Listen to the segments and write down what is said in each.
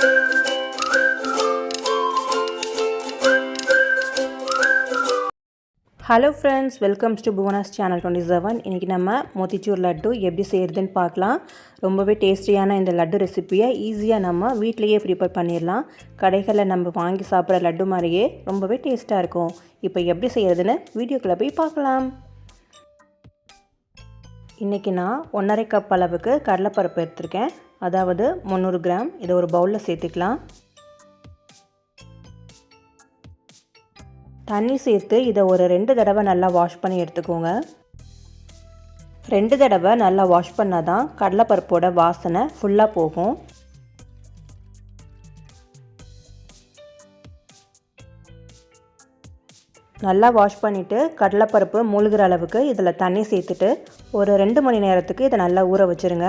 Hello friends, welcome to Bhuvanas channel 27. இன்னைக்கு நம்ம மோதிச்சூர் லட்டு எப்படி செய்யறதுன்னு பார்க்கலாம். ரொம்பவே டேஸ்டியான இந்த லட்டு ரெசிபியை ஈஸியா நம்ம வீட்லயே ப்ரிப்பேர் பண்ணிரலாம். கடைகளில் நம்ம வாங்கி சாப்பிடுற லட்டு மாதிரியே ரொம்பவே டேஸ்டா இருக்கும். இப்போ எப்படி செய்யறதுன்னு வீடியோக்குள்ள போய் பார்க்கலாம். இன்னைக்கு நான் 1.5 கப் அளவுக்கு கடலைப்பருப்பு எடுத்துர்க்கேன். அதாவது 300 கிராம். இதை ஒரு பவுல்ல சேர்த்துக்கலாம். தண்ணி சேர்த்து இதை ஒரு 2 தடவை நல்லா வாஷ் பண்ணி எடுத்துக்கோங்க. 2 தடவை நல்லா வாஷ் பண்ணால் தான் கடலைப்பருப்போட வாசனை ஃபுல்லாக போகும். நல்லா வாஷ் பண்ணிவிட்டு கடலைப்பருப்பு மூழ்கிற அளவுக்கு இதில் தண்ணி சேர்த்துட்டு ஒரு 2 மணி நேரத்துக்கு இதை நல்லா ஊற வச்சுருங்க.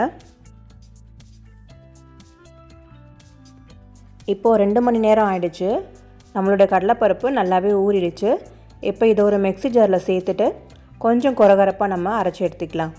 இப்போது 2 மணி நேரம் ஆயிடுச்சு. நம்மளோட கடலைப்பருப்பு நல்லாவே ஊறிடுச்சு. இப்போ இதை ஒரு மிக்ஸி ஜாரில் சேர்த்துட்டு கொஞ்சம் கொரகரப்பாக நம்ம அரைச்சி எடுத்துக்கலாம்.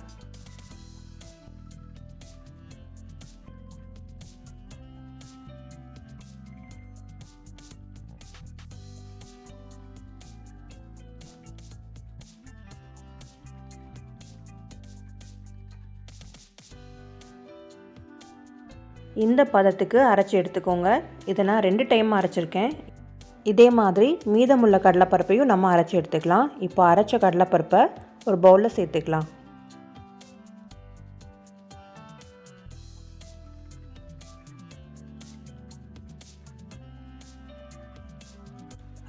இந்த பதத்துக்கு அரைச்சி எடுத்துக்கோங்க. இதை நான் 2 டைம் அரைச்சிருக்கேன். இதே மாதிரி மீதமுள்ள கடலைப்பருப்பையும் நம்ம அரைச்சி எடுத்துக்கலாம். இப்போ அரைச்ச கடலைப்பருப்பை ஒரு பவுலில் சேர்த்துக்கலாம்.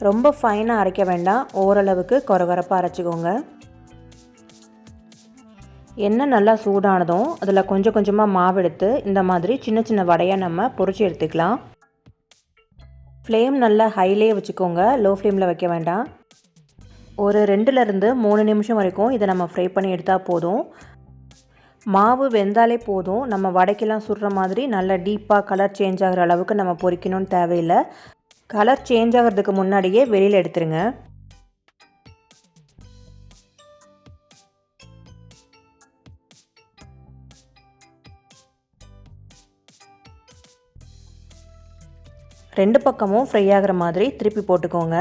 ரொம்ப ஃபைனாக அரைக்க வேண்டாம், ஓரளவுக்கு கொரகொரப்பாக அரைச்சிக்கோங்க. எண்ணெய் நல்லா சூடானதும் அதில் கொஞ்சம் கொஞ்சமாக மாவு எடுத்து இந்த மாதிரி சின்ன சின்ன வடையாக நம்ம பொரிச்சு எடுத்துக்கலாம். ஃப்ளேம் நல்லா ஹைலே வச்சுக்கோங்க, லோ ஃப்ளேமில் வைக்க வேண்டாம். ஒரு 2லேருந்து 3 நிமிஷம் வரைக்கும் இதை நம்ம ஃப்ரை பண்ணி எடுத்தால் போதும். மாவு வெந்தாலே போதும். நம்ம வடைக்கெல்லாம் சுடுற மாதிரி நல்லா டீப்பாக கலர் சேஞ்ச் ஆகிற அளவுக்கு நம்ம பொரிக்கணும்னு தேவையில்லை. கலர் சேஞ்ச் ஆகிறதுக்கு முன்னாடியே வெளியில் எடுத்துருங்க. ரெண்டு பக்கமும் ஃப்ரை ஆகிற மாதிரி திருப்பி போட்டுக்கோங்க.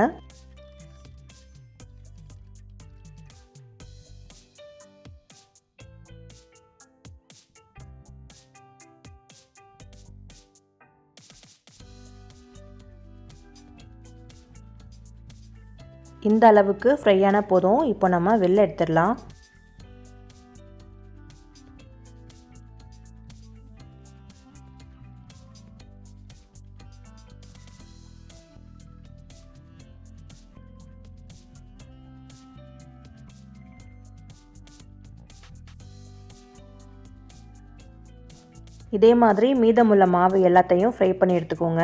இந்த அளவுக்கு ஃப்ரை ஆன போதும். இப்போ நம்ம வெளில எடுத்துடலாம். இதே மாதிரி மீதமுள்ள மாவு எல்லாத்தையும் ஃப்ரை பண்ணி எடுத்துக்கோங்க.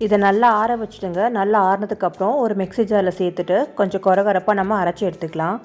இதை நல்லா ஆற வச்சுடுங்க. நல்லா ஆறினதுக்கப்புறம் ஒரு மிக்ஸி ஜாரில் சேர்த்துட்டு கொஞ்சம் கொரகொரப்பாக நம்ம அரைச்சி எடுத்துக்கலாம்.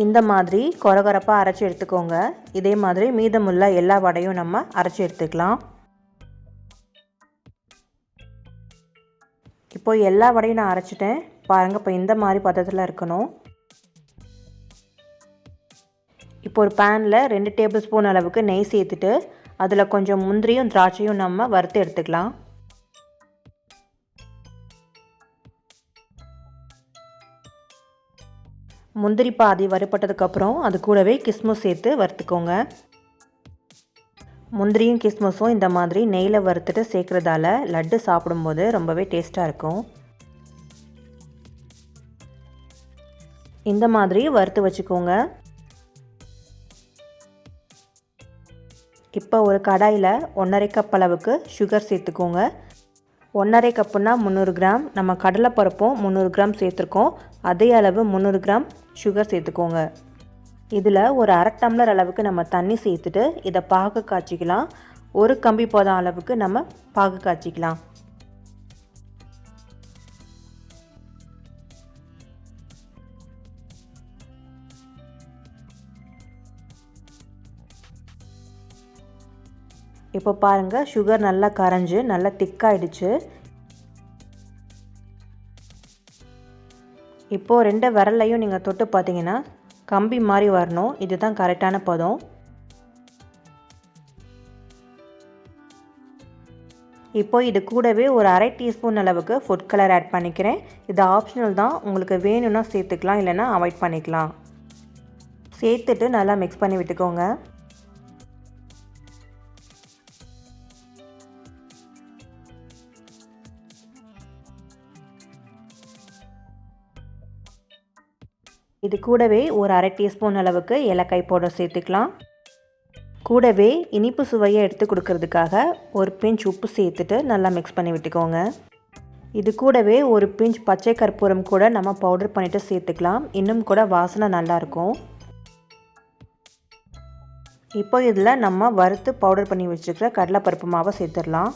இந்த மாதிரி கொரகொரப்பாக அரைச்சி எடுத்துக்கோங்க. இதே மாதிரி மீதமுள்ள எல்லா வடையும் நம்ம அரைச்சி எடுத்துக்கலாம். இப்போ எல்லா வடையும் நான் அரைச்சிட்டேன் பாருங்கள். இப்போ இந்த மாதிரி பதத்தில் இருக்கணும். இப்போ ஒரு பேனில் 2 டேபிள் ஸ்பூன் அளவுக்கு நெய் சேர்த்துட்டு அதில் கொஞ்சம் முந்திரியும் திராட்சையும் நம்ம வறுத்து எடுத்துக்கலாம். முந்திரி பாதி வறுப்பட்டதுக்கப்புறம் அது கூடவே கிஸ்மிஸ் சேர்த்து வறுத்துக்கோங்க. முந்திரியும் கிஸ்மிஸும் இந்த மாதிரி நெய்யில் வறுத்துட்டு சேர்க்குறதால லட்டு சாப்பிடும்போது ரொம்பவே டேஸ்ட்டாக இருக்கும். இந்த மாதிரி வறுத்து வச்சுக்கோங்க. இப்போ ஒரு கடாயில் 1.5 கப் அளவுக்கு சுகர் சேர்த்துக்கோங்க. 1.5 கப்புனா 300 கிராம். நம்ம கடலைப்பருப்பும் 300 கிராம் சேர்த்துருக்கோம். அதே அளவு 300 கிராம் சுகர் சேர்த்துக்கோங்க. இதில் ஒரு 1/2 டம்ளர் அளவுக்கு நம்ம தண்ணி சேர்த்துட்டு இதை பாகு காய்ச்சிக்கலாம். ஒரு கம்பி பதம் அளவுக்கு நம்ம பாகு காய்ச்சிக்கலாம். இப்போ பாருங்கள் சுகர் நல்லா கரைஞ்சி நல்லா திக்காயிடுச்சு. இப்போது 2 விரல்லையும் நீங்கள் தொட்டு பார்த்தீங்கன்னா கம்பி மாதிரி வரணும். இதுதான் கரெக்டான பதம். இப்போ இது கூடவே ஒரு 1/2 டீஸ்பூன் அளவுக்கு ஃபுட் கலர் ஆட் பண்ணிக்கிறேன். இது ஆப்ஷனல் தான், உங்களுக்கு வேணும்னா சேர்த்துக்கலாம், இல்லைன்னா அவாய்ட் பண்ணிக்கலாம். சேர்த்துட்டு நல்லா மிக்ஸ் பண்ணி விட்டுக்கோங்க. இது கூடவே ஒரு 1/2 டீஸ்பூன் அளவுக்கு ஏலக்காய் பவுடர் சேர்த்துக்கலாம். கூடவே இனிப்பு சுவையை எடுத்து கொடுக்கறதுக்காக ஒரு பிஞ்ச் உப்பு சேர்த்துட்டு நல்லா மிக்ஸ் பண்ணி விட்டுக்கோங்க. இது கூடவே ஒரு பிஞ்ச் பச்சை கற்பூரம் கூட நம்ம பவுடர் பண்ணிவிட்டு சேர்த்துக்கலாம். இன்னும் கூட வாசனை நல்லாயிருக்கும். இப்போ இதில் நம்ம வறுத்து பவுடர் பண்ணி வச்சுருக்கிற கடலைப்பருப்பு மாவை சேர்த்துடலாம்.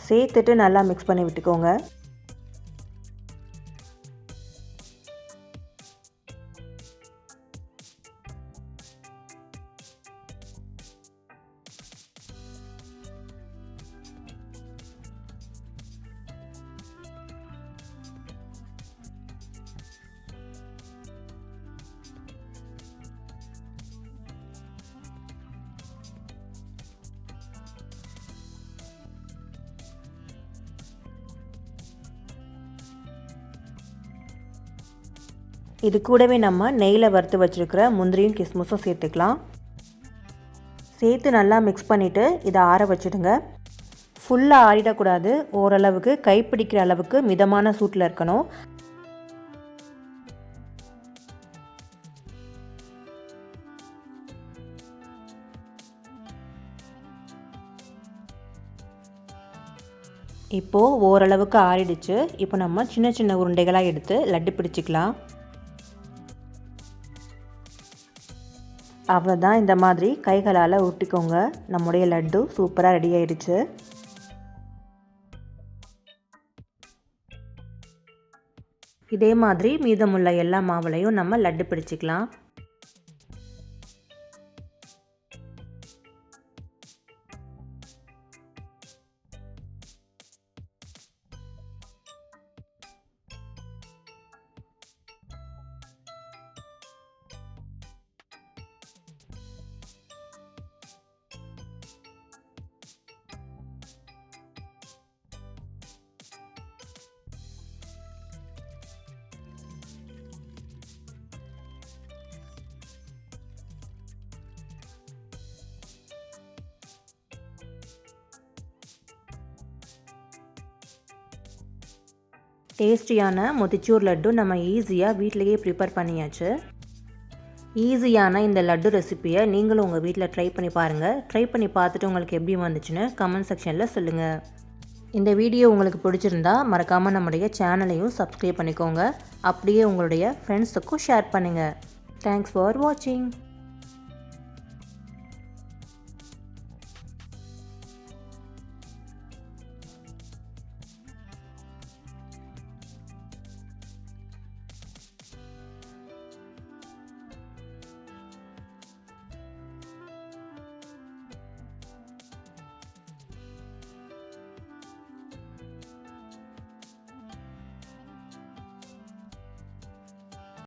சேர்த்துட்டு நல்லா மிக்ஸ் பண்ணி விட்டுக்கோங்க. இது கூடவே நம்ம நெய்யில் வறுத்து வச்சுருக்கிற முந்திரியும் கிஸ்மிஸும் சேர்த்துக்கலாம். சேர்த்து நல்லா மிக்ஸ் பண்ணிவிட்டு இதை ஆற வச்சுடுங்க. ஃபுல்லாக ஆறிடக்கூடாது, ஓரளவுக்கு கைப்பிடிக்கிற அளவுக்கு மிதமான சூட்டில் இருக்கணும். இப்போது ஓரளவுக்கு ஆறிடுச்சு. இப்போ நம்ம சின்ன சின்ன உருண்டைகளாக எடுத்து லட்டு பிடிச்சிக்கலாம். அவ்வளோதான், இந்த மாதிரி கைகளால் உருட்டிக்கோங்க. நம்முடைய லட்டு சூப்பராக ரெடி ஆயிடுச்சு. இதே மாதிரி மீதமுள்ள எல்லா மாவுலையும் நம்ம லட்டு பிடிச்சிக்கலாம். டேஸ்டியான மொதிச்சூர் லட்டு நம்ம ஈஸியாக வீட்டிலையே ப்ரிப்பேர் பண்ணியாச்சு. ஈஸியான இந்த லட்டு ரெசிப்பியை நீங்களும் உங்கள் வீட்டில் ட்ரை பண்ணி பாருங்கள். ட்ரை பண்ணி பார்த்துட்டு உங்களுக்கு எப்படி வந்துச்சுன்னு கமெண்ட் செக்ஷனில் சொல்லுங்கள். இந்த வீடியோ உங்களுக்கு பிடிச்சிருந்தா மறக்காமல் நம்முடைய சேனலையும் சப்ஸ்கிரைப் பண்ணிக்கோங்க. அப்படியே உங்களுடைய ஃப்ரெண்ட்ஸுக்கும் ஷேர் பண்ணுங்கள். தேங்க்ஸ் ஃபார் வாட்சிங்.